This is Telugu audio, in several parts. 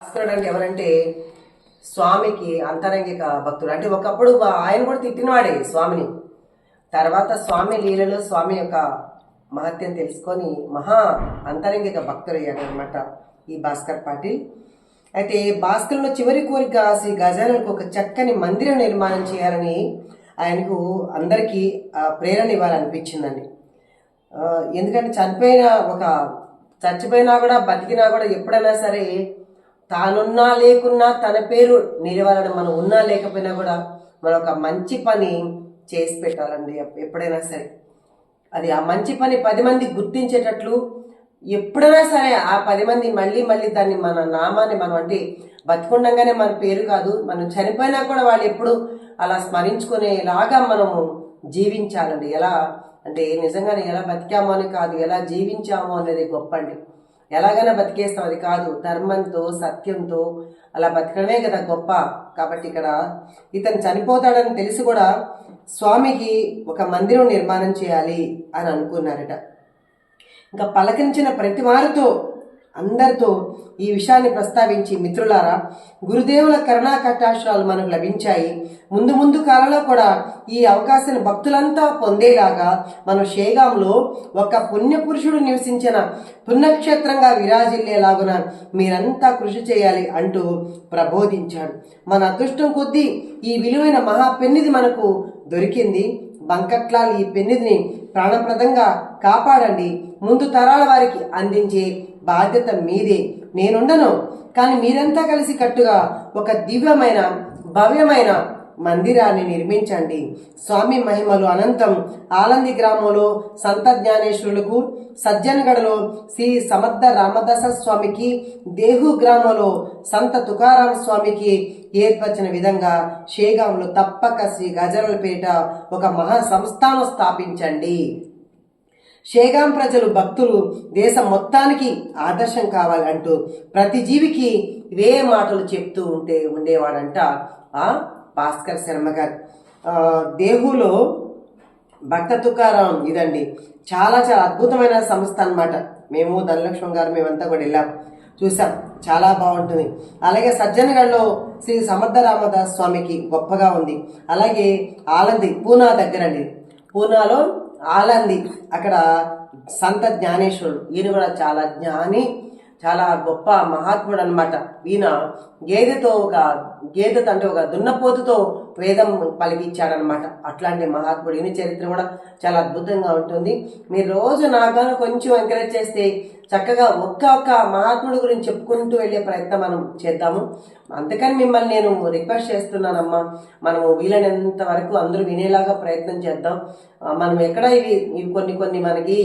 భాస్కరుడు అంటే ఎవరంటే స్వామికి అంతరంగిక భక్తుడు. అంటే ఒకప్పుడు ఆయన కూడా తిట్టినవాడే స్వామిని. తర్వాత స్వామి లీలలో స్వామి యొక్క మహత్యం తెలుసుకొని మహా అంతరంగిక భక్తుడయ్యాడు అనమాట ఈ భాస్కర్ పాటిల్. అయితే భాస్కర్లో చివరి కోరిక శ్రీ గజాననికి ఒక చక్కని మందిరం నిర్మాణం చేయాలని ఆయనకు అందరికీ ప్రేరణ ఇవ్వాలనిపించిందండి. ఎందుకంటే చచ్చిపోయినా కూడా బతికినా కూడా ఎప్పుడైనా సరే తానున్నా లేకున్నా తన పేరు నిలవాలని, మనం ఉన్నా లేకపోయినా కూడా మనం ఒక మంచి పని చేసి పెట్టాలండి ఎప్పుడైనా సరే. అది ఆ మంచి పని 10 మంది గుర్తించేటట్లు ఎప్పుడైనా సరే ఆ 10 మంది మళ్ళీ మళ్ళీ దాన్ని మన నామాన్ని మనం అంటే బతికుండగానే మన పేరు కాదు, మనం చనిపోయినా కూడా వాళ్ళు ఎప్పుడు అలా స్మరించుకునేలాగా మనము జీవించాలండి. ఎలా అంటే నిజంగానే ఎలా బతికామో అని కాదు, ఎలా జీవించామో అనేది గొప్ప అండి. ఎలాగైనా బతికేస్తాం, అది కాదు, ధర్మంతో సత్యంతో అలా బతకడమే కదా గొప్ప. కాబట్టి ఇక్కడ ఇతను చనిపోతాడని తెలిసి కూడా స్వామికి ఒక మందిరం నిర్మాణం చేయాలి అని అనుకున్నారట. ఇంకా పలకరించిన ప్రతి వారితో అందరితో ఈ విషయాన్ని ప్రస్తావించి, మిత్రులారా, గురుదేవుల కరుణా కటాక్షాలు మనకు లభించాయి. ముందు ముందు కాలంలో కూడా ఈ అవకాశాన్ని భక్తులంతా పొందేలాగా మనం షేగాంలో ఒక పుణ్యపురుషుడు నివసించిన పుణ్యక్షేత్రంగా విరాజిల్లేలాగున మీరంతా కృషి చేయాలి అంటూ ప్రబోధించాడు. మన అదృష్టం కొద్దీ ఈ విలువైన మహాపెన్నిది మనకు దొరికింది. బంకట్లాల్ ఈ పెన్నిధిని ప్రాణప్రదంగా కాపాడండి. ముందు తరాల వారికి అందించే బాధ్యత మీదే. నేనుండను, కానీ మీరంతా కలిసి కట్టుగా ఒక దివ్యమైన భవ్యమైన మందిరాన్ని నిర్మించండి. స్వామి మహిమలు అనంతం. ఆలంది గ్రామంలో సంత జ్ఞానేశ్వరులకు, సజ్జనగడలో శ్రీ సమర్థ రామదాస స్వామికి, దేహు గ్రామంలో సంత తుకారాం స్వామికి ఏర్పరిచిన విధంగా షేగాంలో తప్పక శ్రీ గజరలపేట ఒక మహా సంస్థానం స్థాపించండి. షేగాం ప్రజలు, భక్తులు, దేశం మొత్తానికి ఆదర్శం కావాలంటూ ప్రతి జీవికి ఇవే మాటలు చెప్తూ ఉండేవాడంట ఆ భాస్కర్ శర్మ గారు. దేహులో భక్త తుకారాం ఇదండి, చాలా చాలా అద్భుతమైన సంస్థ అన్నమాట. మేము ధనలక్ష్మి గారు మేమంతా కూడా వెళ్ళాం, చూసాం, చాలా బాగుంటుంది. అలాగే సజ్జనగఢ్లో శ్రీ సమర్థ రామదాస్ స్వామికి గొప్పగా ఉంది. అలాగే ఆలంది పూనా దగ్గరండి, పూనాలో ఆలంది, అక్కడ సంత జ్ఞానేశ్వరుడు, ఈయన కూడా చాలా జ్ఞాని, చాలా గొప్ప మహాత్ముడు అనమాట. ఈయన గేదెతో అంటే ఒక దున్నపోతుతో వేదం పలికిచ్చాడనమాట. అట్లాంటి మహాత్ముడు, ఈయన చరిత్ర కూడా చాలా అద్భుతంగా ఉంటుంది. మీరు రోజు నాగాను కొంచెం ఎంకరేజ్ చేస్తే చక్కగా ఒక్క మహాత్ముడి గురించి చెప్పుకుంటూ వెళ్ళే ప్రయత్నం మనం చేద్దాము. అందుకని మిమ్మల్ని నేను రిక్వెస్ట్ చేస్తున్నానమ్మా, మనము వీలైనంత వరకు అందరూ వినేలాగా ప్రయత్నం చేద్దాం. మనం ఎక్కడ ఇవి కొన్ని మనకి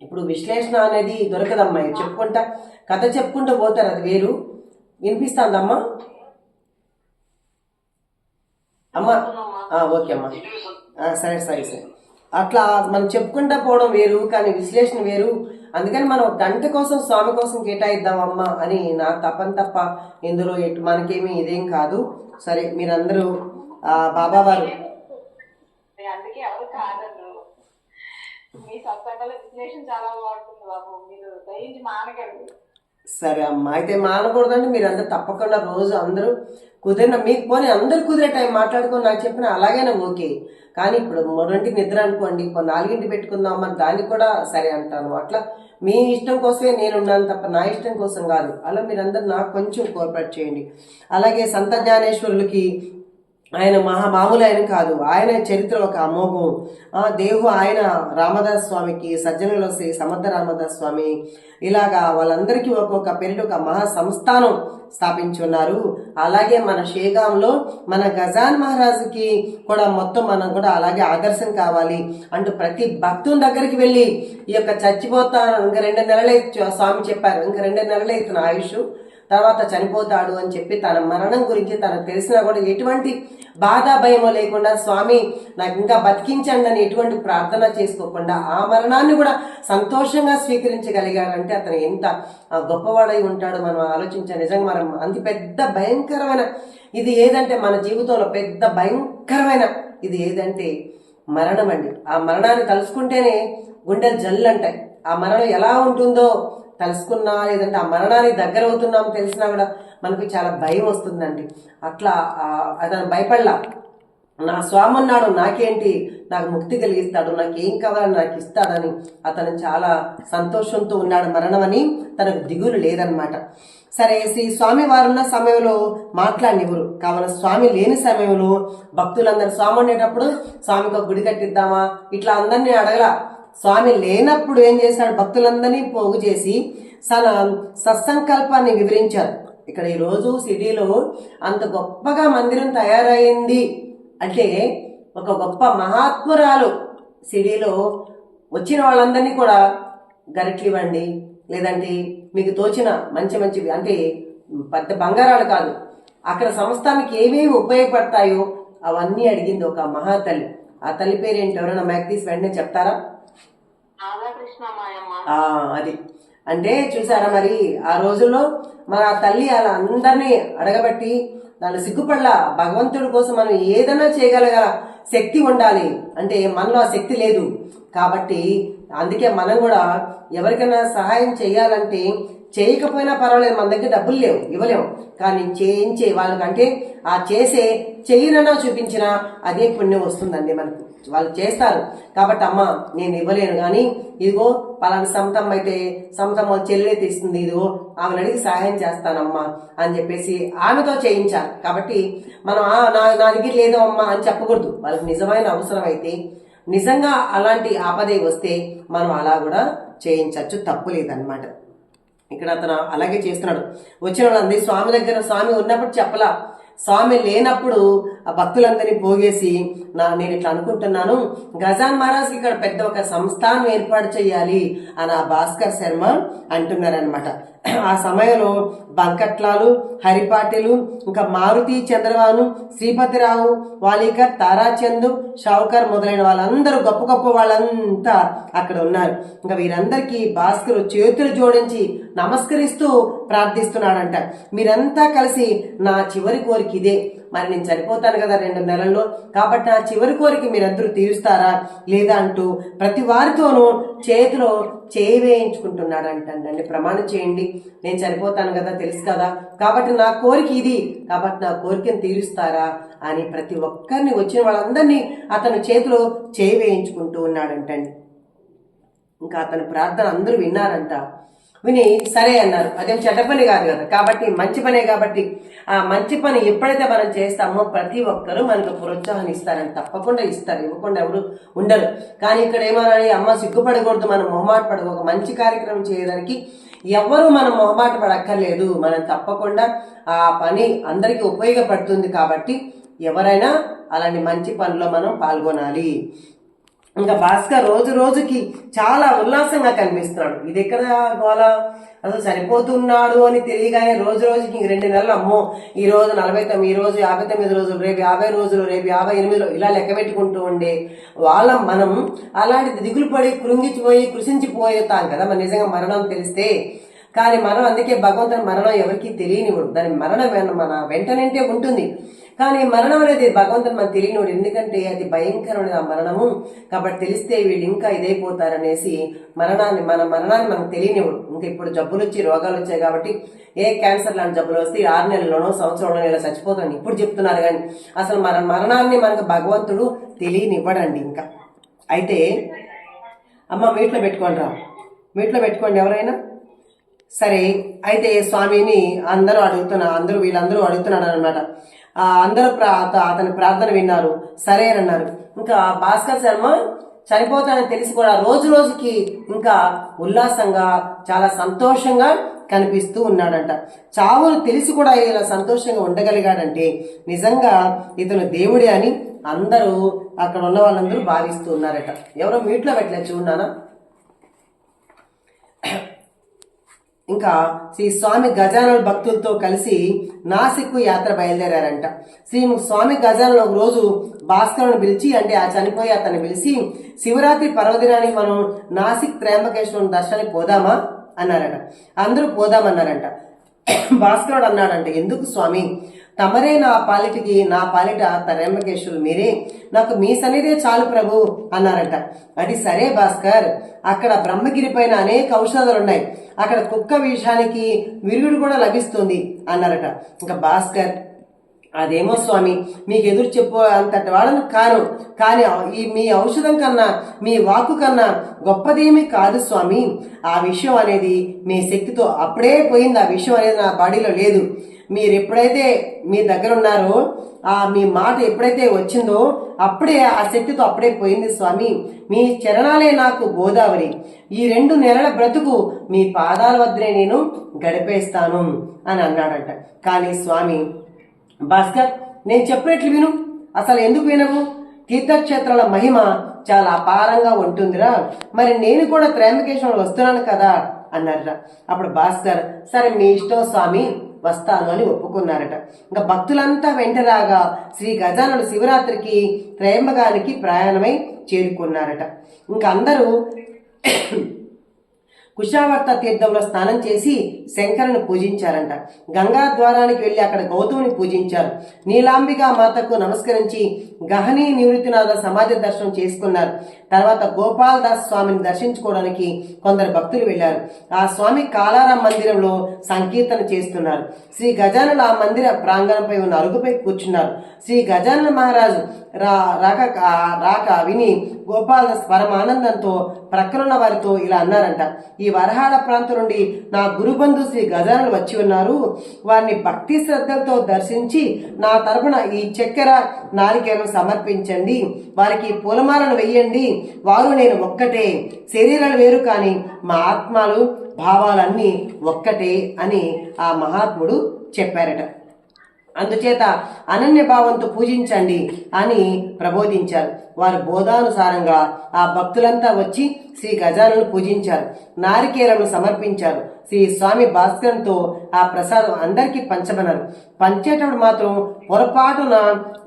ఇప్పుడు విశ్లేషణ అనేది దొరకదమ్మా, చెప్పుకుంటా కథ చెప్పుకుంటూ పోతారు, అది వేరు. వినిపిస్తాందమ్మా? అమ్మా ఓకే అమ్మా, సరే సరే సరే. అట్లా మనం చెప్పుకుంటా పోవడం వేరు, కానీ విశ్లేషణ వేరు. అందుకని మనం గంట కోసం స్వామి కోసం కేటాయిద్దామమ్మా అని నా తప్ప ఇందులో మనకేమి ఇదేం కాదు. సరే, మీరందరూ బాబావారు అందుకే ఎవరు కాదన్నారు. మీ సత్సంగాల విశ్లేషణ చాలా బాగుంటుంది బాబు, మీరు దయించి మానగండి. సరే అమ్మా, అయితే మానకూడదండి. మీరందరూ తప్పకుండా రోజు అందరూ కుదిరిన, మీకు పోనీ అందరు కుదిరే టైం మాట్లాడుకొని నాకు చెప్పిన అలాగైనా ఓకే. కానీ ఇప్పుడు 3ంటికి నిద్ర అనుకోండి, ఇప్పుడు 4ంటికి పెట్టుకుందాం అని దానికి కూడా సరే అంటాను. అట్లా మీ ఇష్టం కోసమే నేను ఉన్నాను తప్ప నా ఇష్టం కోసం కాదు. అలా మీరందరూ నాకు కొంచెం కోఆపరేట్ చేయండి. అలాగే సంత జ్ఞానేశ్వరులకి ఆయన మామూలు ఆయన కాదు, ఆయన చరిత్ర ఒక అమోఘం. దేహు ఆయన రామదాస్ స్వామికి, సజ్జనులో శ్రీ సమర్థ రామదాస్ స్వామి, ఇలాగా వాళ్ళందరికీ ఒక్కొక్క పేరిట ఒక మహా సంస్థానం స్థాపించి ఉన్నారు. అలాగే మన షేగాంలో మన గజాన్ మహారాజుకి కూడా మొత్తం మనం కూడా అలాగే ఆదర్శం కావాలి అంటూ ప్రతి భక్తుని దగ్గరికి వెళ్ళి ఈ యొక్క చచ్చిపోతాను, ఇంకా 2 నెలలే స్వామి చెప్పారు, ఇంకా 2 నెలలే ఇతను ఆయుష్, తర్వాత చనిపోతాడు అని చెప్పి తన మరణం గురించి తనకు తెలిసినా కూడా ఎటువంటి బాధ భయమో లేకుండా స్వామి నాకు ఇంకా బతికించండి అని ఎటువంటి ప్రార్థన చేసుకోకుండా ఆ మరణాన్ని కూడా సంతోషంగా స్వీకరించగలిగాడంటే అతను ఎంత గొప్పవాడై ఉంటాడో మనం ఆలోచించాలి. నిజంగా మనం అంత పెద్ద భయంకరమైన ఇది ఏదంటే మన జీవితంలో పెద్ద భయంకరమైన ఇది ఏదంటే మరణం అండి. ఆ మరణాన్ని తలుచుకుంటేనే గుండెలు జల్లు అంటాయి. ఆ మరణం ఎలా ఉంటుందో తెలుసుకున్నా లేదంటే ఆ మరణానికి దగ్గర అవుతున్నాం తెలిసినా కూడా మనకు చాలా భయం వస్తుందండి. అట్లా అతను భయపడలా. నా స్వామి ఉన్నాడు, నాకేంటి, నాకు ముక్తి కలిగిస్తాడు, నాకు ఏం కావాలని నాకు ఇస్తాడని అతను చాలా సంతోషంతో ఉన్నాడు. మరణం అని తనకు దిగులు లేదనమాట. సరే, శ్రీ స్వామి వారున్న సమయంలో మాట్లాడినెవరు కావున స్వామి లేని సమయంలో భక్తులందరూ స్వామి ఉండేటప్పుడు స్వామికి ఒక గుడి కట్టిద్దామా ఇట్లా అందరినీ అడగల. స్వామి లేనప్పుడు ఏం చేశాడు, భక్తులందరినీ పోగు చేసి తన సత్సంకల్పాన్ని వివరించారు. ఇక్కడ ఈరోజు సిటీలో అంత గొప్పగా మందిరం తయారైంది అంటే ఒక గొప్ప మహాత్మురాలు సిటీలో వచ్చిన వాళ్ళందరినీ కూడా గరిట్లు ఇవ్వండి, లేదంటే మీకు తోచిన మంచి మంచివి అంటే పెద్ద బంగారాలు కాదు, అక్కడ సంస్థానికి ఏమేమి ఉపయోగపడతాయో అవన్నీ అడిగింది ఒక మహాతల్లి. ఆ తల్లి పేరేంటి, ఎవరైనా మ్యాక్ తీసి వెంటనే చెప్తారా? అది అంటే చూసారా, మరి ఆ రోజుల్లో మన ఆ తల్లి అలా అందరినీ అడగబట్టి దాన్ని సిగ్గుపడలా. భగవంతుడి కోసం మనం ఏదైనా చేయగలగల శక్తి ఉండాలి, అంటే మనలో ఆ శక్తి లేదు కాబట్టి అందుకే మనం కూడా ఎవరికైనా సహాయం చేయాలంటే చేయకపోయినా పర్వాలేదు, మన దగ్గర డబ్బులు లేవు ఇవ్వలేము, కానీ చేయించే వాళ్ళకంటే ఆ చేసే చెయ్యినన్నా చూపించినా అదే పుణ్యం వస్తుందండి మనకు. వాళ్ళు చేస్తారు కాబట్టి అమ్మ నేను ఇవ్వలేను కానీ ఇదిగో పలానా సమతమ్మ అయితే సమతమ్మ చెల్లె తీస్తుంది, ఇదిగో ఆమెను అడిగి సహాయం చేస్తానమ్మా అని చెప్పేసి ఆమెతో చేయించాలి. కాబట్టి మనం నా దగ్గర లేదు అమ్మా అని చెప్పకూడదు. వాళ్ళకి నిజమైన అవసరం అయితే నిజంగా అలాంటి ఆపదే వస్తే మనం అలా కూడా చేయించవచ్చు, తప్పు లేదనమాట. ఇక్కడ అతను అలాగే చేస్తున్నాడు. వచ్చిన వాళ్ళందరి స్వామి దగ్గర స్వామి ఉన్నప్పుడు చెప్పలా, స్వామి లేనప్పుడు ఆ భక్తులందరినీ పోగేసి నేను ఇట్లా అనుకుంటున్నాను, గజాన్ మహారాజ్ ఇక్కడ పెద్ద ఒక సంస్థానం ఏర్పాటు చేయాలి అని ఆ భాస్కర్ శర్మ అంటున్నారనమాట. ఆ సమయంలో బంకట్లాలు, హరిపాటిలు, ఇంకా మారుతి చంద్రవాను, శ్రీపతిరావు, వాలీకర్, తారాచందు, షావుకర్ మొదలైన వాళ్ళందరూ గొప్ప గొప్ప వాళ్ళంతా అక్కడ ఉన్నారు. ఇంకా వీరందరికీ భాస్కర్ చేతులు జోడించి నమస్కరిస్తూ ప్రార్థిస్తున్నాడంట. మీరంతా కలిసి నా చివరి కోరిక ఇదే, మరి నేను చనిపోతాను కదా 2 నెలల్లో, కాబట్టి నా చివరి కోరిక మీరందరూ తీరుస్తారా లేదా అంటూ ప్రతి వారితోనూ చేతిలో చేయి వేయించుకుంటున్నాడంటండి. ప్రమాణం చేయండి, నేను చనిపోతాను కదా తెలుసు కదా, కాబట్టి నా కోరిక ఇది, కాబట్టి నా కోరికను తీరుస్తారా అని ప్రతి ఒక్కరిని వచ్చిన వాళ్ళందరినీ అతను చేతిలో చేయి వేయించుకుంటూ ఉన్నాడంటండి. ఇంకా అతని ప్రార్థన అందరూ విన్నారంట. విని సరే అన్నారు. అదేం చెడ్డ పని కాదు కదా, కాబట్టి మంచి పనే. కాబట్టి ఆ మంచి పని ఎప్పుడైతే మనం చేస్తామో ప్రతి ఒక్కరూ మనకు ప్రోత్సాహం ఇస్తారని, తప్పకుండా ఇస్తారు, ఇవ్వకుండా ఎవరు ఉండరు. కానీ ఇక్కడ ఏమన్నాడు, అమ్మ సిగ్గుపడకూడదు, మనం మొహమాట పడదు. ఒక మంచి కార్యక్రమం చేయడానికి ఎవరు మనం మొహమాట పడక్కర్లేదు, మనం తప్పకుండా ఆ పని అందరికీ ఉపయోగపడుతుంది. కాబట్టి ఎవరైనా అలాంటి మంచి పనిలో మనం పాల్గొనాలి. ఇంకా భాస్కర్ రోజు రోజుకి చాలా ఉల్లాసంగా కనిపిస్తున్నాడు. ఇది ఎక్కడ గోళ, అసలు సరిపోతున్నాడు అని తెలియగానే రోజు రోజుకి 2 నెలలు, అమ్మో ఈ రోజు 49, ఈ రోజు 59 రోజులు, రేపు 50 రోజులు, రేపు 58 ఇలా లెక్క పెట్టుకుంటూ ఉండే మనం అలాంటి దిగులు పడి కృషించిపోతాం కదా మన నిజంగా మరణం తెలిస్తే. కానీ మనం అందుకే భగవంతుని మరణం ఎవరికి తెలియనివ్వడు. దాని మరణం మన వెంటనంటే ఉంటుంది, కానీ మరణం అనేది భగవంతుని మనకు తెలియనివాడు. ఎందుకంటే అది భయంకరమైనది ఆ మరణము. కాబట్టి తెలిస్తే వీళ్ళు ఇంకా ఇదైపోతారనేసి మన మరణాన్ని మనకు తెలియనివాడు. ఇంకా ఇప్పుడు జబ్బులు వచ్చి రోగాలు వచ్చాయి కాబట్టి ఏ క్యాన్సర్ లాంటి జబ్బులు వస్తే 6 నెలల్లోనో సంవత్సరంలోనో ఇలా చచ్చిపోతాను ఇప్పుడు చెప్తున్నారు. కానీ అసలు మరణాన్ని మనకు భగవంతుడు తెలియనివ్వడండి. ఇంకా అయితే అమ్మ మీట్లో పెట్టుకోండి రా, మీట్లో పెట్టుకోండి ఎవరైనా సరే. అయితే స్వామిని వీళ్ళందరూ అడుగుతున్నాడు అనమాట. అందరూ అతని ప్రార్థన విన్నారు, సరే అని అన్నారు. ఇంకా భాస్కర్ శర్మ చనిపోతానని తెలిసి కూడా రోజు రోజుకి ఇంకా ఉల్లాసంగా చాలా సంతోషంగా కనిపిస్తూ ఉన్నాడంట. చావును తెలిసి కూడా ఇలా సంతోషంగా ఉండగలిగాడంటే నిజంగా ఇతను దేవుడే అని అందరూ అక్కడ ఉన్న వాళ్ళందరూ భావిస్తూ ఉన్నారట. ఎవరో మీట్లో పెట్టలేదు చూడనా. ఇంకా శ్రీ స్వామి గజానన భక్తులతో కలిసి నాసిక్ యాత్ర బయలుదేరారంట. స్వామి గజానన ఒక రోజు భాస్కరుని పిలిచి, అంటే ఆ చనిపోయి అతన్ని పిలిచి, శివరాత్రి పర్వదినానికి మనం నాసిక్ త్రయంబకేశ్వరుని దర్శనానికి పోదామా అన్నారట. అందరూ పోదామన్నారంట. భాస్కరుడు అన్నాడంట, ఎందుకు స్వామి, తమరే నా పాలిట త్రయంబకేశ్వరులు మీరే, నాకు మీ సన్నిధే చాలు ప్రభు అన్నారట. అది సరే భాస్కర్, అక్కడ బ్రహ్మగిరి పైన అనేక ఔషధాలు ఉన్నాయి, అక్కడ కుక్క విషానికి విరుగుడు కూడా లభిస్తుంది అన్నారట. ఇంకా భాస్కర్, అదేమో స్వామి, మీకు ఎదురు చెప్పు అంతటి వాడను కాను, కానీ మీ ఔషధం కన్నా మీ వాక్కు కన్నా గొప్పదేమీ కాదు స్వామి. ఆ విషయం అనేది మీ శక్తితో అప్పుడే పోయింది. ఆ విషయం అనేది నా బాడీలో లేదు. మీరు ఎప్పుడైతే మీ దగ్గర ఉన్నారో, మీ మాట ఎప్పుడైతే వచ్చిందో అప్పుడే ఆ శక్తితో అప్పుడే పోయింది స్వామి. మీ చరణాలే నాకు గోదావరి. ఈ 2 నెలల బ్రతుకు మీ పాదాల వద్దనే నేను గడిపేస్తాను అని అన్నాడంట. కానీ స్వామి, భాస్కర్, నేను చెప్పినట్లు విను. అసలు ఎందుకు వినవు? తీర్థక్షేత్రాల మహిమ చాలా అపారంగా ఉంటుందిరా. మరి నేను కూడా త్రయంబకేశ్వరం వస్తున్నాను కదా అన్నారట. అప్పుడు భాస్కర్, సరే మీ ఇష్టం స్వామి, వస్తాను అని ఒప్పుకున్నారట. ఇంకా భక్తులంతా వెంటరాగా శ్రీ గజాననుడు శివరాత్రికి త్రయంబకానికి ప్రయాణమై చేరుకున్నారట. ఇంకా అందరూ కుశావర్త తీర్థంలో స్నానం చేసి శంకరుని పూజించారంట. గంగా ద్వారానికి వెళ్లి అక్కడ గౌతముని పూజించారు. నీలాంబికా మాతకు నమస్కరించి గహనీ నివృత్తినాథ సమాధి దర్శనం చేసుకున్నారు. తర్వాత గోపాల్ దాస్ స్వామిని దర్శించుకోవడానికి కొందరు భక్తులు వెళ్లారు. ఆ స్వామి కాలారాం మందిరంలో సంకీర్తన చేస్తున్నారు. శ్రీ గజానన ఆ మందిర ప్రాంగణంపై ఉన్న అరుగుపై కూర్చున్నారు. శ్రీ గజానన మహారాజు రాక విని గోపాల్ దాస్ పరమానందంతో ప్రక్కనున్న వారితో ఇలా అన్నారంట. ఈ వరహాడ ప్రాంతం నుండి నా గురుబంధు శ్రీ గజాననులు వచ్చి ఉన్నారు. వారిని భక్తి శ్రద్ధలతో దర్శించి నా తరపున ఈ చక్కెర నారికేలను సమర్పించండి. వారికి పూలమాలను వెయ్యండి. వారు నేను ఒక్కటే, శరీరాలు వేరు కానీ మా ఆత్మలు భావాలన్నీ ఒక్కటే అని ఆ మహాత్ముడు చెప్పారట. అందుచేత అనన్య భావంతో పూజించండి అని ప్రబోధించారు. వారి బోధానుసారంగా ఆ భక్తులంతా వచ్చి శ్రీ గజానను పూజించారు. నారికేలను సమర్పించారు. శ్రీ స్వామి భాస్కరంతో ఆ ప్రసాదం అందరికీ పంచమన్నారు. పంచేటప్పుడు మాత్రం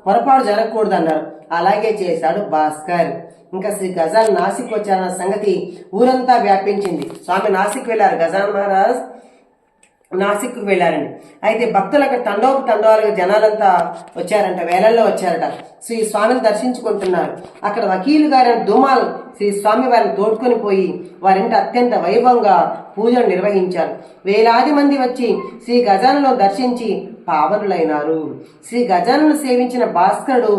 పొరపాటు జరగకూడదన్నారు. అలాగే చేశాడు భాస్కర్. ఇంకా శ్రీ గజాన్ నాసిక్ వచ్చారన్న సంగతి ఊరంతా వ్యాపించింది. స్వామి నాసిక్ వెళ్లారు. గజాన్ మహారాజ్ నాసిక్కు వెళ్ళారండి. అయితే భక్తులు అక్కడ తండోపాలుగా జనాలంతా వచ్చారంట, వేలల్లో వచ్చారట. శ్రీ స్వామిని దర్శించుకుంటున్నారు. అక్కడ వకీలు గారైన దుమాల్ శ్రీ స్వామి వారిని తోడుకొని పోయి వారింట అత్యంత వైభవంగా పూజలు నిర్వహించారు. వేలాది మంది వచ్చి శ్రీ గజానను దర్శించి పావనులైనారు. శ్రీ గజానను సేవించిన భాస్కరుడు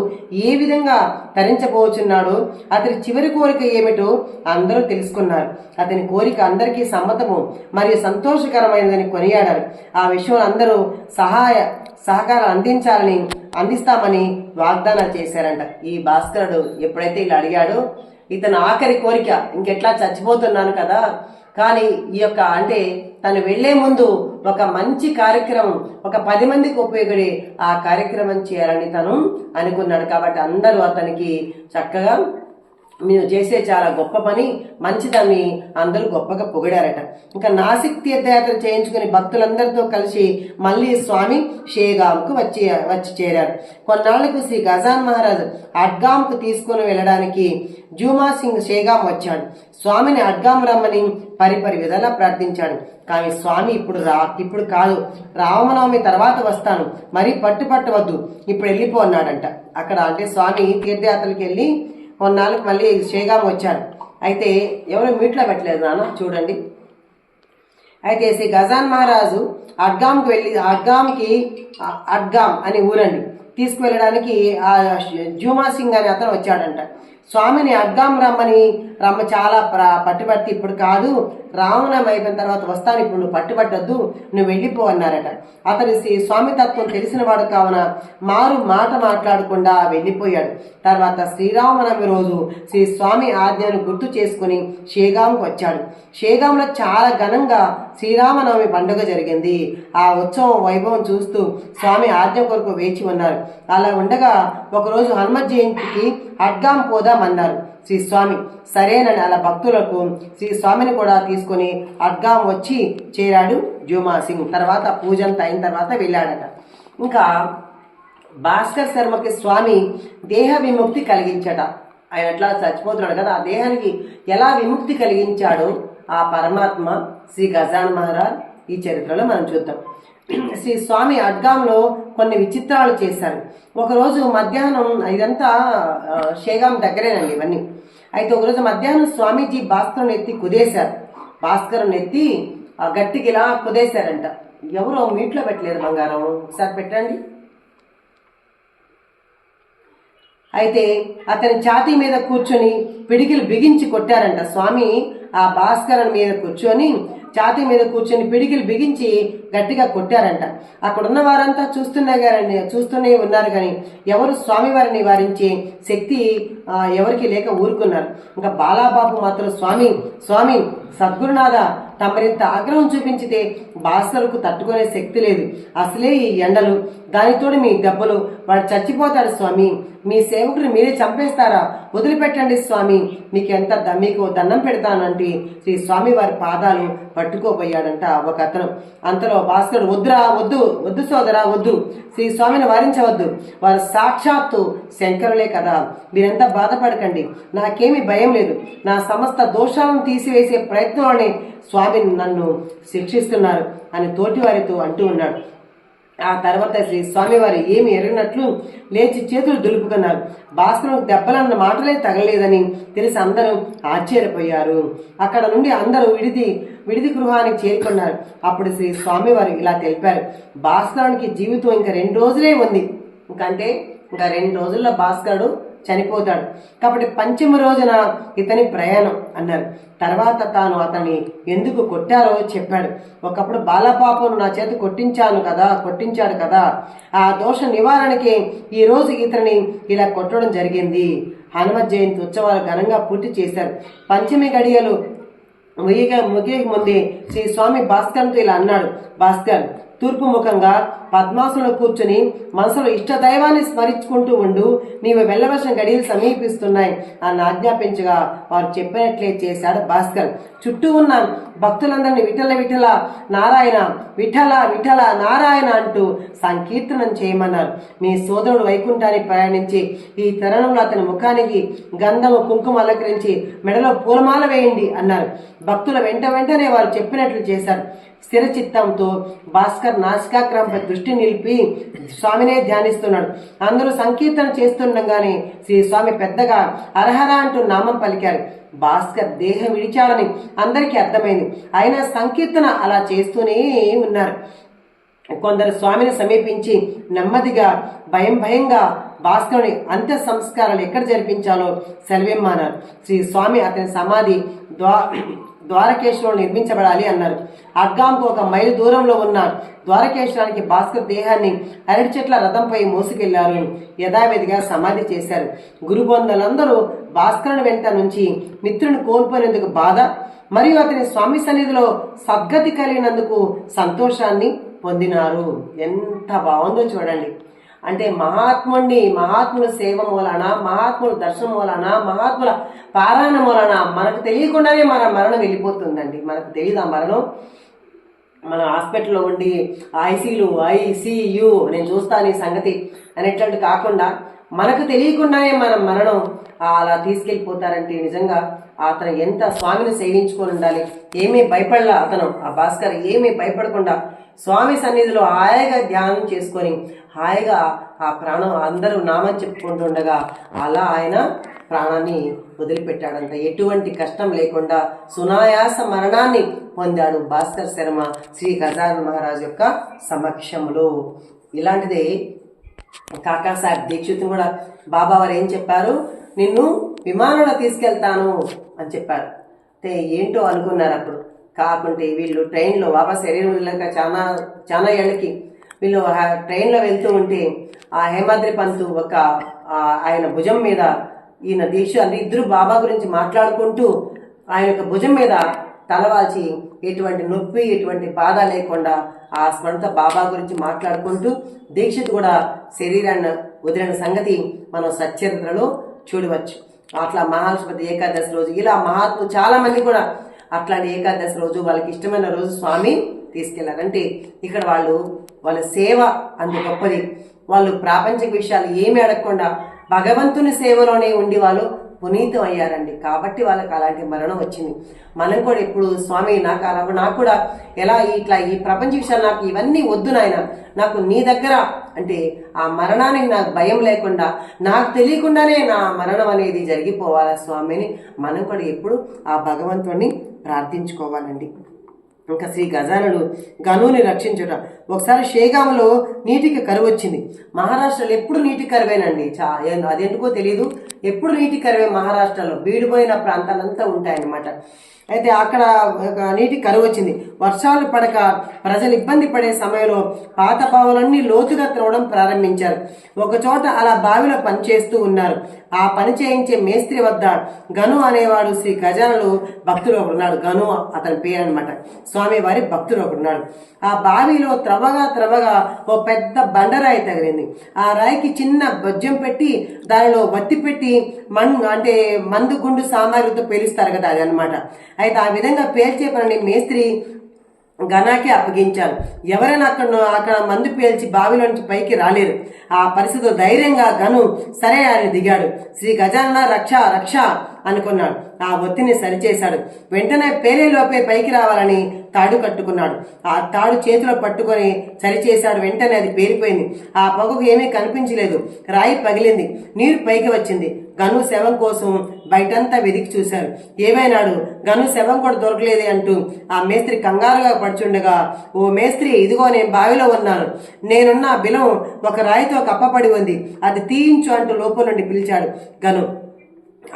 ఏ విధంగా తరించబోచున్నాడో, అతని చివరి కోరిక ఏమిటో అందరూ తెలుసుకున్నారు. అతని కోరిక అందరికీ సమ్మతము మరియు సంతోషకరమైనదని కొనియాడారు. ఆ విషయంలో అందరూ సహకారం అందిస్తామని వాగ్దానాలు చేశారంట. ఈ భాస్కరుడు ఎప్పుడైతే ఇలా అడిగాడో, ఇతను ఆఖరి కోరిక, ఇంకెట్లా చచ్చిపోతున్నాను కదా, కానీ ఈ యొక్క అంటే తను వెళ్లే ముందు ఒక మంచి కార్యక్రమం, ఒక 10 మందికి ఉపయోగపడే ఆ కార్యక్రమం చేయాలని తను అనుకున్నాడు. కాబట్టి అందరూ అతనికి చక్కగా మీరు చేసే చాలా గొప్ప పని, మంచిదని అందరూ గొప్పగా పొగిడారట. ఇంకా నాసిక్ తీర్థయాత్ర చేయించుకుని భక్తులందరితో కలిసి మళ్ళీ స్వామి షేగాంకు వచ్చి చేరారు. కొన్నాళ్లకు శ్రీ గజాన్ మహారాజ్ అడ్గాంకు తీసుకుని వెళ్ళడానికి జూమా సింగ్ షేగాం వచ్చాడు. స్వామిని అడ్గాం రమ్మని పరిపరి విధాలా ప్రార్థించాడు. కానీ స్వామి ఇప్పుడు కాదు, రామనవమి తర్వాత వస్తాను, మరీ పట్టువద్దు, ఇప్పుడు వెళ్ళిపో అన్నాడంట. అక్కడ అంటే స్వామి తీర్థయాత్రలకు వెళ్ళి కొన్నాళ్ళకి మళ్ళీ షేగాం వచ్చారు. అయితే ఎవరు మీట్లో పెట్టలేదు నాన్న, చూడండి. అయితే శ్రీ గజాన్ మహారాజు అడ్గాంకి వెళ్ళి అడ్గాం అని ఊరండి తీసుకువెళ్ళడానికి ఆ జూమా సింగ్ అని అతను వచ్చాడంట. స్వామిని అడ్గాం రమ్మ చాలా పట్టుబట్టి, ఇప్పుడు కాదు, రామనవమి అయిపోయిన తర్వాత వస్తాను, ఇప్పుడు నువ్వు పట్టుబట్టద్దు, నువ్వు వెళ్ళిపో అన్నారట. అతని స్వామి తత్వం తెలిసిన వాడు కావున మాట మాట్లాడకుండా వెళ్ళిపోయాడు. తర్వాత శ్రీరామనవమి రోజు శ్రీ స్వామి ఆజ్ఞను గుర్తు చేసుకుని షేగాంకు వచ్చాడు. షేగాంలో చాలా ఘనంగా శ్రీరామనవమి పండుగ జరిగింది. ఆ ఉత్సవం వైభవం చూస్తూ స్వామి ఆజ్ఞ కొరకు వేచి ఉన్నారు. అలా ఉండగా ఒకరోజు హనుమత్ జయంతికి అడ్గాం పోదామన్నారు శ్రీ స్వామి. సరేనని అలా భక్తులకు శ్రీ స్వామిని కూడా తీసుకుని అడ్గాం వచ్చి చేరాడు జూమా సింగ్. తర్వాత పూజ అంతా అయిన తర్వాత వెళ్ళాడట. ఇంకా భాస్కర్ శర్మకి స్వామి దేహ విముక్తి కలిగించట. ఆయన ఎట్లా చచ్చిపోతున్నాడు కదా, ఆ దేహానికి ఎలా విముక్తి కలిగించాడో ఆ పరమాత్మ శ్రీ గజాన్ మహారాజ్ ఈ చరిత్రలో మనం చూద్దాం. శ్రీ స్వామి అడ్గాంలో కొన్ని విచిత్రాలు చేశారు. ఒకరోజు మధ్యాహ్నం, ఇదంతా షేగాం దగ్గరేనండి ఇవన్నీ. అయితే ఒకరోజు మధ్యాహ్నం స్వామీజీ భాస్కరుని ఎత్తి కుదేశారు. భాస్కరుని ఎత్తి ఆ గట్టికి ఇలా కుదేశారంట. ఎవరో మీట్లో పెట్టలేదు బంగారం, ఒకసారి పెట్టండి. అయితే అతని ఛాతీ మీద కూర్చొని పిడికిలు బిగించి కొట్టారంట. స్వామి ఆ భాస్కరన్ మీద కూర్చొని ఛాతీ మీద కూర్చొని పిడికిలు బిగించి గట్టిగా కొట్టారంట. అక్కడున్న వారంతా చూస్తూనే ఉన్నారు కానీ ఎవరు స్వామివారిని నివారించే శక్తి ఎవరికి లేక ఊరుకున్నారు. ఇంకా బాలాబాబు మాత్రం స్వామి స్వామి సద్గురునాథ, తమరింత ఆగ్రహం చూపించితే భాస్కర్కు తట్టుకునే శక్తి లేదు. అసలే ఈ ఎండలు, దానితోడు మీ దెబ్బలు, వాడు చచ్చిపోతాడు స్వామి. మీ సేవకుడిని మీరే చంపేస్తారా? వదిలిపెట్టండి స్వామి, మీకు దండం పెడతానంటే శ్రీ స్వామి వారి పాదాలు పట్టుకోపోయాడంట ఒక అతను. అంతలో భాస్కరుడు, వద్దురా, వద్దు వద్దు సోదరా, వద్దు, శ్రీ స్వామిని వారించవద్దు, వారు సాక్షాత్తు శంకరులే కదా, మీరెంత బాధపడకండి, నాకేమీ భయం లేదు, నా సమస్త దోషాలను తీసివేసే ప్రయత్నంలోనే స్వామి నన్ను శిక్షిస్తున్నారు అని తోటివారితో అంటూ ఉన్నాడు. ఆ తర్వాత శ్రీ స్వామివారు ఏమి ఎరిగినట్లు లేచి చేతులు దులుపుకున్నారు. భాస్కరునికి దెబ్బలన్న మాటలే తగలేదని తెలిసి అందరూ ఆశ్చర్యపోయారు. అక్కడ నుండి అందరూ విడిది గృహానికి చేరుకున్నారు. అప్పుడు శ్రీ స్వామివారు ఇలా తెలిపారు, భాస్కరునికి జీవితం ఇంకా 2 రోజులే ఉంది. ఇంకా 2 రోజుల్లో భాస్కరుడు చనిపోతాడు. కాబట్టి 5వ రోజున ఇతని ప్రయాణం అన్నారు. తర్వాత తాను అతన్ని ఎందుకు కొట్టారో చెప్పాడు. ఒకప్పుడు బాలపాపను నా చేతి కొట్టించాడు కదా, ఆ దోష నివారణకి ఈ రోజు ఇతని ఇలా కొట్టడం జరిగింది. హనుమ జయంతి ఉత్సవాలు ఘనంగా పూర్తి చేశారు. పంచమి గడియలు ముగియ ముందే శ్రీ స్వామి భాస్కర్తో ఇలా అన్నాడు, భాస్కర్, తూర్పు ముఖంగా పద్మాసనంలో కూర్చుని మనసులో ఇష్ట దైవాన్ని స్మరించుకుంటూ ఉండు, నీవు వెళ్ళవలసిన గడియలు సమీపిస్తున్నాయి అని ఆజ్ఞాపించగా వారు చెప్పినట్లే చేశాడు భాస్కర్. చుట్టూ ఉన్న భక్తులందరినీ విఠల విఠల నారాయణ, విఠల విఠల నారాయణ అంటూ సంకీర్తనం చేయమన్నారు. మీ సోదరుడు వైకుంఠానికి ప్రయాణించి ఈ తరుణంలో అతని ముఖానికి గంధము కుంకుమ అలంకరించి మెడలో పూలమాల వేయండి అన్నారు. భక్తుల వెంటనే వారు చెప్పినట్లు చేశారు. స్థిర చిత్తంతో భాస్కర్ నాసికాగ్రంపై దృష్టి నిలిపి స్వామినే ధ్యానిస్తున్నాడు. అందరూ సంకీర్తన చేస్తుండగానే శ్రీ స్వామి పెద్దగా హరహర అంటూ నామం పలికారు. భాస్కర్ దేహం విడిచాడని అందరికీ అర్థమైంది. అయినా సంకీర్తన అలా చేస్తూనే ఉన్నారు. కొందరు స్వామిని సమీపించి నెమ్మదిగా భయంగా భాస్కరుని అంత్య సంస్కారాలు ఎక్కడ జరిపించాలో సెలవిమ్మన్నారు. శ్రీ స్వామి అతని సమాధి ద్వారకేశ్వరంలో నిర్మించబడాలి అన్నారు. అడ్గాంకు 1 మైలు దూరంలో ఉన్న ద్వారకేశ్వరానికి భాస్కర్ దేహాన్ని అరటి చెట్ల రథంపై మోసుకెళ్లారు. యథావిధిగా సమాధి చేశారు. గురుబంధులందరూ భాస్కరుని వెంట నుంచి మిత్రుని కోల్పోయినందుకు బాధ మరియు అతని స్వామి సన్నిధిలో సద్గతి కలిగినందుకు సంతోషాన్ని పొందినారు. ఎంత బాగుందో చూడండి. అంటే మహాత్ముల సేవ మూలన, మహాత్ముల దర్శనం మూలన, మహాత్ముల పారాయణ మూలన మనకు తెలియకుండానే మన మరణం వెళ్ళిపోతుందండి. మనకు తెలియదు ఆ మరణం. మన హాస్పిటల్లో ఉండి ఐసీయూ నేను చూస్తాను ఈ సంగతి అనేటువంటి కాకుండా మనకు తెలియకుండానే మన మరణం అలా తీసుకెళ్ళిపోతారంటే నిజంగా అతను ఎంత స్వామిని సేవించుకొని ఉండాలి. ఏమీ భయపడలా ఆ భాస్కర్ ఏమీ భయపడకుండా స్వామి సన్నిధిలో హాయిగా ధ్యానం చేసుకొని హాయిగా ఆ ప్రాణం అందరూ నామం చెప్పుకుంటుండగా అలా ఆయన ప్రాణాన్ని వదిలిపెట్టాడంట. ఎటువంటి కష్టం లేకుండా సునాయాస మరణాన్ని పొందాడు భాస్కర్ శర్మ శ్రీ గజానన మహారాజు యొక్క సమక్షంలో. ఇలాంటిదే కాకాసాహెబ్ దీక్షిత్ కూడా బాబావారు ఏం చెప్పారు, నిన్ను విమానంలో తీసుకెళ్తాను అని చెప్పారు. అంటే ఏంటో అనుకున్నారు అప్పుడు. కాకుంటే వీళ్ళు ట్రైన్లో బాబా శరీరం వదిలేక చాలా ఏళ్ళకి వీళ్ళు ట్రైన్లో వెళ్తూ ఉంటే ఆ హేమాద్రి పంతు ఆయన భుజం మీద ఈయన దీక్ష ఇద్దరు బాబా గురించి మాట్లాడుకుంటూ ఆయన యొక్క భుజం మీద తలవాల్చి ఎటువంటి నొప్పి ఎటువంటి బాధ లేకుండా ఆ స్మరణత బాబా గురించి మాట్లాడుకుంటూ దీక్షిత్ కూడా శరీరాన్ని వదిలిన సంగతి మనం సచ్చరిత్రలో చూడవచ్చు. అట్లా మహాలక్ష్మీ ఏకాదశి రోజు ఇలా మహాత్ములు చాలా మంది కూడా అట్లాంటి ఏకాదశి రోజు వాళ్ళకి ఇష్టమైన రోజు స్వామి తీసుకెళ్లారు. అంటే ఇక్కడ వాళ్ళ సేవ అంత గొప్పది. వాళ్ళు ప్రాపంచిక విషయాలు ఏమి అడగకుండా భగవంతుని సేవలోనే ఉండి వాళ్ళు పునీతం అయ్యారండి. కాబట్టి వాళ్ళకి అలాంటి మరణం వచ్చింది. మనం కూడా ఇప్పుడు స్వామి నాకు కూడా ఎలా ఇట్లా ఈ ప్రపంచ విషయాలు నాకు ఇవన్నీ వద్దు నాయన, నాకు నీ దగ్గర అంటే ఆ మరణానికి నాకు భయం లేకుండా నాకు తెలియకుండానే నా మరణం అనేది జరిగిపోవాలా స్వామిని మనం కూడా ఎప్పుడు ఆ భగవంతుడిని ప్రార్థించుకోవాలండి. ఇంకా శ్రీ గజానుడు గనుని రక్షించుట. ఒకసారి షేగాంలో నీటికి కరువు వచ్చింది. మహారాష్ట్రలో ఎప్పుడు నీటి కరువేనండి, అదెందుకో తెలియదు, ఎప్పుడు నీటి కరువే మహారాష్ట్రలో, బీడిపోయిన ప్రాంతాలంతా ఉంటాయన్నమాట. అయితే అక్కడ నీటి కరువు వచ్చింది. వర్షాలు పడక ప్రజలు ఇబ్బంది పడే సమయంలో పాత బావులన్నీ లోతుగా త్రవ్వడం ప్రారంభించారు. ఒక చోట అలా బావిలో పని చేస్తూ ఉన్నారు. ఆ పని చేయించే మేస్త్రి వద్ద గను అనేవాడు శ్రీ గజానుడు భక్తుడు ఒకడున్నాడు. గను అతని పేరు అనమాట. స్వామివారి భక్తుడు ఒకడున్నాడు. ఆ బావిలో త్రవ్వగా ఓ పెద్ద బండరాయి తగిలింది. ఆ రాయికి చిన్న బొజ్జం పెట్టి దానిలో వత్తి పెట్టి అంటే మందు గుండు సామాగ్రితో పేలుస్తారు కదా, అది అనమాట. అయితే ఆ విధంగా పేల్చే పనిని మేస్త్రి గనాకి అప్పగించారు. ఎవరైనా అక్కడ మందు పేల్చి బావిలో నుంచి పైకి రాలేరు. ఆ పరిస్థితిలో ధైర్యంగా గను సరే అని దిగాడు. శ్రీ గజానన రక్ష రక్ష అనుకున్నాడు. ఆ ఒత్తిని సరిచేశాడు. వెంటనే పేలేలోపే పైకి రావాలని తాడు కట్టుకున్నాడు. ఆ తాడు చేతిలో పట్టుకొని సరిచేశాడు. వెంటనే అది పేలిపోయింది. ఆ పొగకు ఏమీ కనిపించలేదు. రాయి పగిలింది. నీరు పైకి వచ్చింది. గను శవం కోసం బయటంతా వెదికి చూశారు. ఏమైనాడు, గను శవం కూడా దొరకలేదే అంటూ ఆ మేస్త్రి కంగారుగా పడుచుండగా, ఓ మేస్త్రి, ఇదిగో నేను బావిలో ఉన్నాను. నేనున్న బిలం ఒక రాయితో కప్పబడి ఉంది, అది తీయించు అంటూ లోపల నుండి పిలిచాడు గను.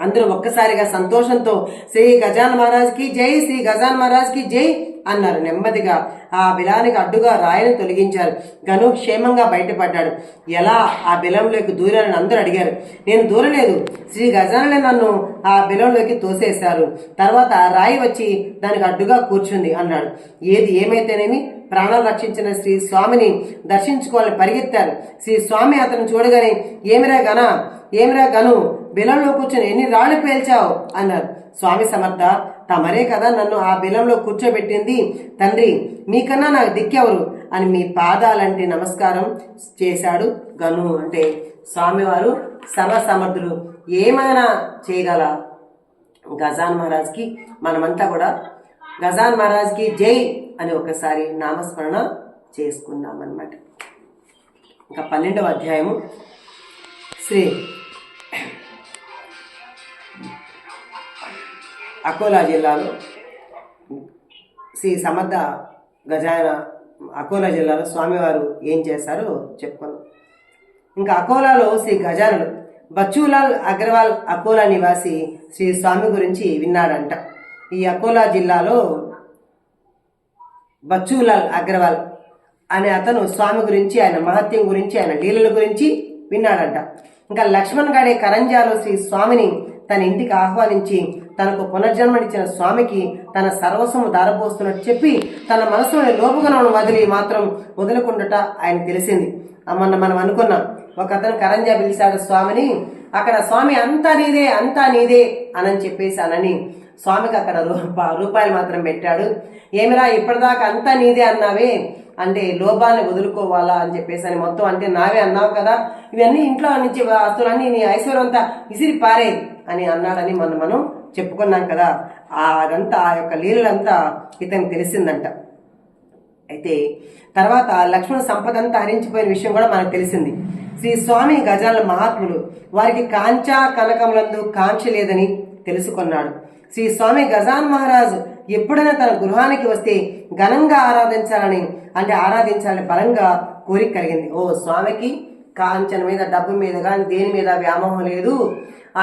అందరూ ఒక్కసారిగా సంతోషంతో శ్రీ గజానన మహారాజ్కి జై, శ్రీ గజానన మహారాజ్కి జై అన్నారు. నెమ్మదిగా ఆ బిలానికి అడ్డుగా రాయిని తొలగించారు. గను క్షేమంగా బయటపడ్డాడు. ఎలా ఆ బిలంలోకి దూరాలని అందరూ అడిగారు. నేను దూరలేదు, శ్రీ గజాననే నన్ను ఆ బిలంలోకి తోసేశారు. తర్వాత ఆ రాయి వచ్చి దానికి అడ్డుగా కూర్చుంది అన్నాడు. ఏది ఏమైతేనేమి ప్రాణాలు రక్షించిన శ్రీ స్వామిని దర్శించుకోవాలని పరిగెత్తారు. శ్రీ స్వామి అతను చూడగానే, ఏమిరా గను, బిలంలో కూర్చొని ఎన్ని రాళ్ళు పేల్చావు అన్నారు. స్వామి సమర్థ, తమరే కదా నన్ను ఆ బిలంలో కూర్చోబెట్టింది. తండ్రి, మీకన్నా నాకు దిక్కెవరు అని మీ పాదాలంటే నమస్కారం చేశాడు గను. అంటే స్వామివారు సర్వసమర్థులు, ఏమైనా చేయగల గజానన మహారాజ్కి మనమంతా కూడా గజానన మహారాజ్కి జై అని ఒకసారి నామస్మరణ చేసుకుందాం అన్నమాట. ఇంకా 12వ అధ్యాయము. శ్రీ అకోలా జిల్లాలో శ్రీ సమర్థ గజానన అకోలా జిల్లాలో స్వామివారు ఏం చేశారో చెప్పుకుందాం. ఇంకా అకోలాలో శ్రీ గజానుడు బచ్చూలాల్ అగర్వాల్ అకోలా నివాసి శ్రీ స్వామి గురించి విన్నాడంట. ఈ అకోలా జిల్లాలో బచ్చూలాల్ అగర్వాల్ అనే అతను స్వామి గురించి, ఆయన మహత్యం గురించి, ఆయన లీలల గురించి విన్నాడంట. ఇంకా లక్ష్మణ్ గడే కరంజాలో శ్రీ స్వామిని తన ఇంటికి ఆహ్వానించి తనకు పునర్జన్మనిచ్చిన స్వామికి తన సర్వస్వము దారపోస్తున్నట్టు చెప్పి తన మనసులోని లోపుగుణను వదులుకుంటుట ఆయన తెలిసింది. మనం అనుకున్నాం, ఒక అతను కరంజా పిలిచాడు స్వామిని. అక్కడ స్వామి అంతా నీదే అని చెప్పేసి అనని స్వామికి అక్కడ రూపాయలు మాత్రం పెట్టాడు. ఏమిరా, ఇప్పటిదాకా అంతా నీదే అన్నావే, అంటే లోభాన్ని వదులుకోవాలా అని చెప్పేసి అని మొత్తం అంటే నావే అన్నావు కదా, ఇవన్నీ ఇంట్లో నుంచి వస్తువులన్నీ నీ ఐశ్వర్యం అంతా విసిరి పారే అని అన్నాడని మనం చెప్పుకున్నాం కదా. అదంతా ఆ యొక్క లీలలంతా ఇతనికి తెలిసిందంట. అయితే తర్వాత లక్ష్మణ సంపద అంతా హరించిపోయిన విషయం కూడా మనకు తెలిసింది. శ్రీ స్వామి గజానన మహాత్ములు, వారికి కాంచా కనకములందు కాంక్ష లేదని తెలుసుకున్నాడు. శ్రీ స్వామి గజానన మహారాజు ఎప్పుడైనా తన గృహానికి వస్తే ఘనంగా ఆరాధించాలని బలంగా కోరిక కలిగింది. ఓ స్వామికి కాంచన మీద, డబ్బు మీద కానీ దేని మీద వ్యామోహం లేదు,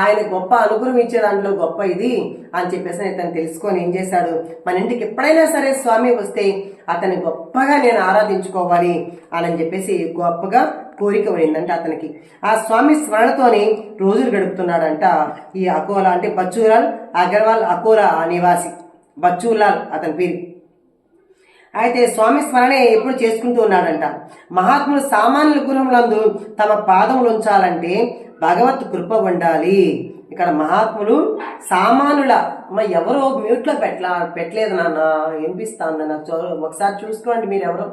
ఆయన గొప్ప అనుగ్రహం ఇచ్చే దాంట్లో గొప్ప ఇది అని చెప్పేసి ఇతను తెలుసుకొని ఏం చేశాడు, మన ఇంటికి ఎప్పుడైనా సరే స్వామి వస్తే అతన్ని గొప్పగా నేను ఆరాధించుకోవాలి అని చెప్పేసి గొప్పగా కోరిక ఉండిందంట అతనికి. ఆ స్వామి స్మరణతోనే రోజులు గడుపుతున్నాడంట ఈ అకోలా, అంటే బచ్చూలాల్ అగర్వాల్ అకోలా నివాసి బచ్చూలాల్ అతని పేరు. అయితే స్వామి స్మరణే ఎప్పుడు చేసుకుంటూ ఉన్నాడంట. మహాత్ములు సామాన్యుల గుణములందు తమ పాదములు ఉంచాలంటే భగవత్ కృప ఉండాలి. ఇక్కడ మహాత్ములు సామానుల, ఎవరో మ్యూట్లో పెట్టలేదు నాన్న, వినిపిస్తాను నాకు, ఒకసారి చూసుకోండి మీరు ఎవరో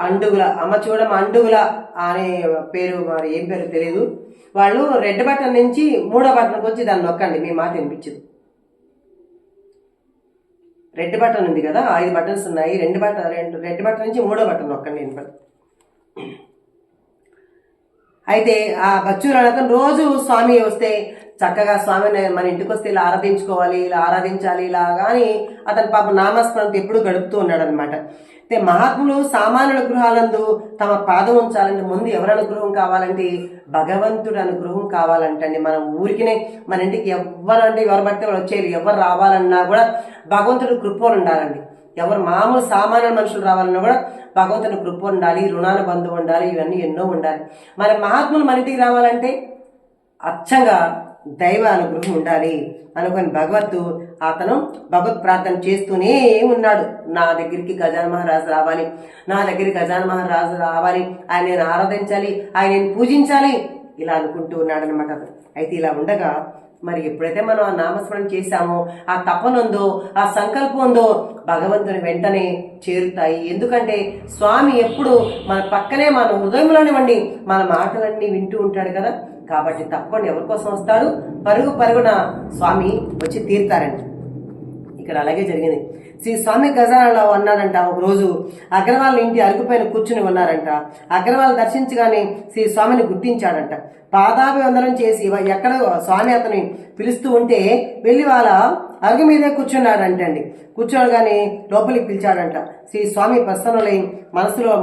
అండుగుల అమ్మ చూడమ్మ, అండుగుల అనే పేరు, మరి ఏం పేరు తెలియదు. వాళ్ళు రెడ్ బటన్ నుంచి 3వ బటన్కి వచ్చి దాన్ని నొక్కండి, మీ మాట వినిపించదు. రెడ్ బటన్ ఉంది కదా, 5 బటన్స్ ఉన్నాయి, రెడ్ బటన్ నుంచి 3వ బటన్ నొక్కండి వినపడు. అయితే ఆ బచ్చూరాలు అతను రోజు స్వామి వస్తే చక్కగా స్వామిని మన ఇంటికి వస్తే ఇలా ఆరాధించుకోవాలి, ఇలా ఆరాధించాలి, ఇలా కానీ అతను పాప నామస్మరణతో ఎప్పుడు గడుపుతూ ఉన్నాడు అనమాట. అయితే మహాత్ములు సామాన్యుల గృహాలందు తమ పాదం ఉంచాలంటే ముందు ఎవరి అనుగ్రహం కావాలంటే భగవంతుడి అనుగ్రహం కావాలంటండి. మనం ఊరికినే మన ఇంటికి ఎవరంటే ఎవరు పడితే వాళ్ళు వచ్చేయాలి, ఎవరు రావాలన్నా కూడా భగవంతుడి కృప ఉండాలండి. ఎవరు మామూలు సామాన్య మనుషులు రావాలన్నా కూడా భగవంతుని కృప ఉండాలి, రుణాల బంధువు ఉండాలి, ఇవన్నీ ఎన్నో ఉండాలి. మరి మహాత్ములు మన ఇంటికి రావాలంటే అచ్చంగా దైవ అనుగ్రహం ఉండాలి అనుకుని అతను భగవత్ ప్రార్థన చేస్తూనే ఉన్నాడు. నా దగ్గరికి గజాన మహారాజు రావాలి, నా దగ్గరికి గజాన మహారాజు రావాలి, ఆయన నేను ఆరాధించాలి, ఆయన నేను పూజించాలి, ఇలా అనుకుంటూ ఉన్నాడు అనమాట. అయితే ఇలా ఉండగా మరి ఎప్పుడైతే మనం ఆ నామస్మరణ చేశామో, ఆ తపన ఉందో, ఆ సంకల్పం ఉందో భగవంతుని వెంటనే చేరుతాయి. ఎందుకంటే స్వామి ఎప్పుడు మన పక్కనే, మన హృదయంలోనివ్వండి, మన మాటలన్నీ వింటూ ఉంటాడు కదా. కాబట్టి తప్పకుండా ఎవరి కోసం వస్తాడు, పరుగున స్వామి వచ్చి తీరుతారండి. ఇక్కడ అలాగే జరిగింది. శ్రీ స్వామి గజాలలో అన్నాడంట. ఒక రోజు అగ్రవాళ్ళ ఇంటి అరుగుపైన కూర్చుని ఉన్నారంట. అగ్రవాళ్ళు దర్శించగానే శ్రీ స్వామిని గుర్తించాడంట. పాదాభివందనం చేసి ఎక్కడ స్వామి అతని పిలుస్తూ ఉంటే వెళ్ళి వాళ్ళ అరుగు మీదే కూర్చున్నాడంటండి. కూర్చోగానే లోపలికి పిలిచాడంట. శ్రీ స్వామి ప్రసన్నులై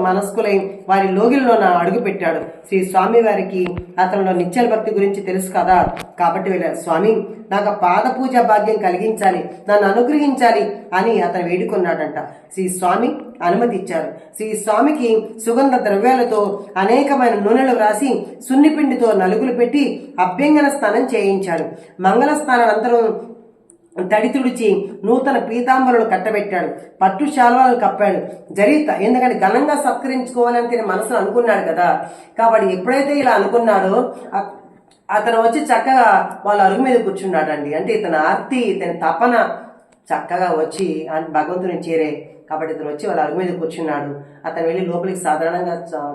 మనస్కులై వారి లోగిల్లోన అడుగు పెట్టాడు. శ్రీ స్వామి వారికి అతనిలో నిశ్చల భక్తి గురించి తెలుసు కదా, కాబట్టి వెళ్ళారు. స్వామి, నాకు పాద పూజ భాగ్యం కలిగించాలి, నన్ను అనుగ్రహించాలి అని అతను వేడుకున్నాడంట. శ్రీ స్వామి అనుమతి ఇచ్చారు. శ్రీ స్వామికి సుగంధ ద్రవ్యాలతో అనేకమైన నూనెలు వ్రాసి సున్నిపిండితో నలుగులు పెట్టి అభ్యంగన స్నానం చేయించాడు. మంగళ స్నానానంతరం తడి తుడిచి నూతన పీతాంబరులు కట్టబెట్టాడు. పట్టు శాల్వాలను కప్పాడు. ఎందుకంటే ఘనంగా సత్కరించుకోవాలని తన మనసులో అనుకున్నాడు కదా. కాబట్టి ఎప్పుడైతే ఇలా అనుకున్నాడో అతను వచ్చి చక్కగా వాళ్ళ అరుగు మీద కూర్చున్నాడండి. అంటే ఇతని ఆర్తి, ఇతని తపన చక్కగా వచ్చి భగవంతుని చేరే. కాబట్టి ఇతను వచ్చి వాళ్ళ అరుగు మీద కూర్చున్నాడు. అతను వెళ్ళి లోపలికి సాధారణంగా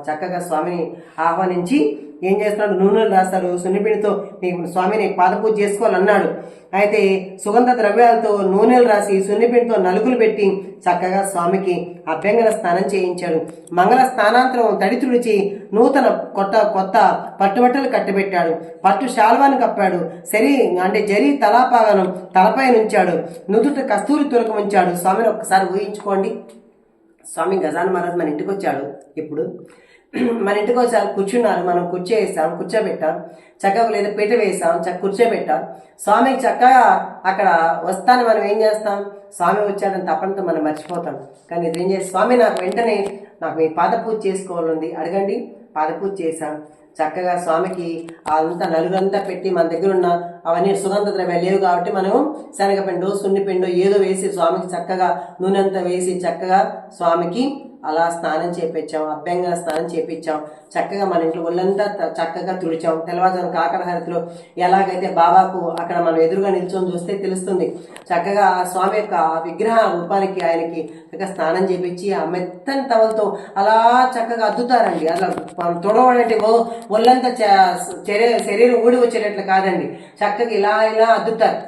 చక్కగా స్వామిని ఆహ్వానించి ఏం చేస్తున్నాడు, నూనెలు రాస్తారు, సున్నిపిండితో నీకు స్వామిని పాదపూజ చేసుకోవాలన్నాడు. అయితే సుగంధ ద్రవ్యాలతో నూనెలు రాసి సున్నిపిండితో నలుగులు పెట్టి చక్కగా స్వామికి అభ్యంగన స్నానం చేయించాడు. మంగళ స్నానాంతరం తడి తుడిచి నూతన కొత్త పట్టుబట్టలు కట్టబెట్టాడు. పట్టు శాల్వాను కప్పాడు. జరి తలాపాగనం తలపై ఉంచాడు. నుదుట కస్తూరి తులకం ఉంచాడు. స్వామిని ఒక్కసారి ఊహించుకోండి. స్వామి గజాన మహారాజ్ మన ఇంటికి వచ్చాడు. ఇప్పుడు మన ఇంటికి వచ్చారు, కూర్చున్నారు, మనం కూర్చోబెట్టాం చక్కగా, లేదా పీట వేసాం, కూర్చోబెట్టాం. స్వామికి చక్కగా అక్కడ వస్తాను మనం ఏం చేస్తాం, స్వామి వచ్చాడని తప్పనితో మనం మర్చిపోతాం. కానీ ఇది ఏం చేసి స్వామి నాకు మీ పాదపూజ చేసుకోవాలండి, అడగండి. పాదపూజ చేశాం. చక్కగా స్వామికి అంతా నలుగురంతా పెట్టి మన దగ్గర ఉన్న అవన్నీ సుగంధ ద్రవ్యాలు లేవు కాబట్టి మనం శనగపిండో సున్నిపిండో ఏదో వేసి స్వామికి చక్కగా నూనె అంతా వేసి చక్కగా స్వామికి అలా స్నానం చేపించాం, అభ్యంగన స్నానం చేపించాం. చక్కగా మన ఇంట్లో ఒళ్ళంతా చక్కగా తుడిచాం. తెల్లవారుజామున కాకడ హారతిలో ఎలాగైతే బాబాకు అక్కడ మనం ఎదురుగా నిల్చొని చూస్తే తెలుస్తుంది. చక్కగా ఆ స్వామి యొక్క విగ్రహ రూపానికి ఆయనకి చక్కగా స్నానం చేపించి ఆ మెత్తని టవల్తో అలా చక్కగా అద్దుతారండి. అలా తొడవడంటే ఒళ్ళంతా శరీరం ఊడి వచ్చేటట్లు కాదండి, చక్కగా ఇలా అద్దుతారు.